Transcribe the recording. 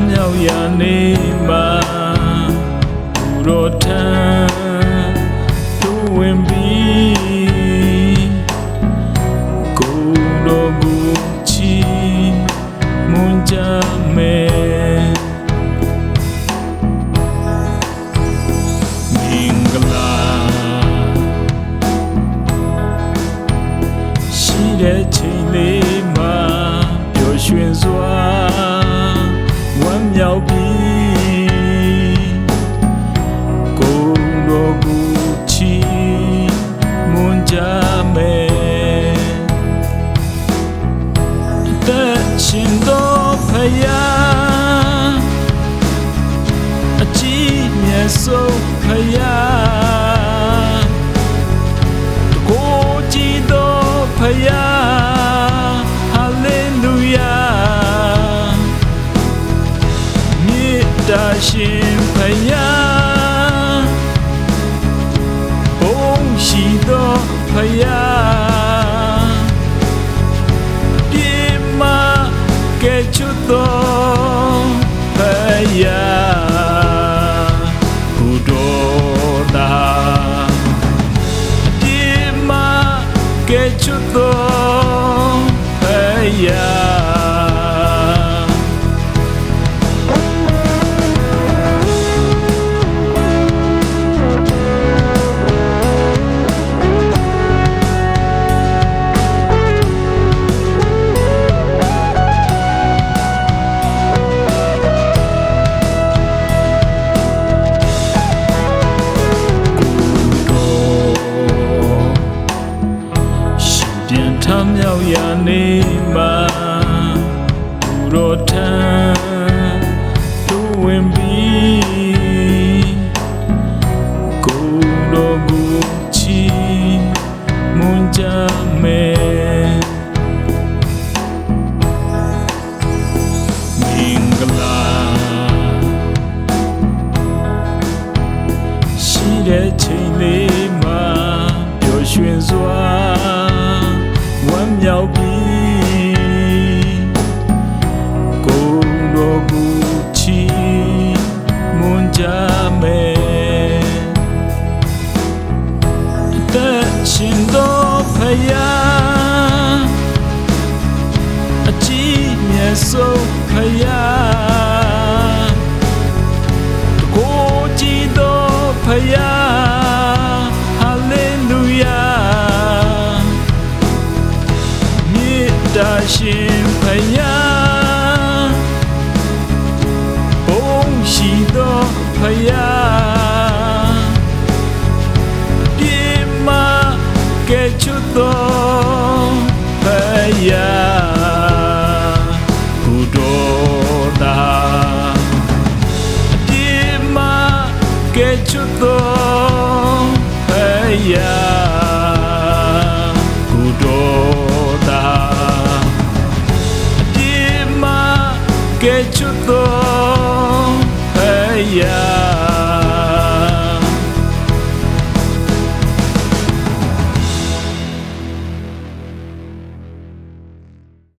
မြောက်ရာနေမှာဘူတော်ထံသူဝင်ပြီးကိုယ်တော်ကိုချီးမွမ်းကြမယ်မင်္ဂလာရှိတဲ့ချိန်လေးမှာပျော်ရွှင်စွာဝမ်းမြောက်ပြီးကိုယ်တော်ကိုချီးမွမ်းကြမယ်အသက်ရှင်တော်ဖယားအကြီးမြတ်ဆုံးဖယားကိုကြည်တော်ဖယားဟာလေလုယာမေတ္တာရှင်ဖယားဘုန်းရှိတော်ဖယားပြေမကဲချွတ်တော်ဖယားဘုတော်သာပြေမကဲချွတ်တော်ဖယားထမြောက်ရာနေမှာဘူတော်ထံသူဝင်ပြီးကိုယ်တော်ကိုချီးမွမ်းကြမယ်မင်္ဂလာရှိတဲ့ချိန်လေးမှာပျော်ရွှင်စွာဝမ်းမြောက်ပြီးကိုယ်တော်ကိုချီးမွမ်းကြမယ်အသက်ရှင်တော်ဖယားအကြီးမြတ်ဆုံးဖယားကိုကြည်တော်ဖယားဟာလေလုယာရှင်ဖယားဘုန်းရှိတော်ဖယားပြေမကဲချွတ်တော်ဖယားဘုတော်သာပြေမကဲချွတ်တော်ဖယားဘုတော်သာကဲချွတ်တော်ဖယား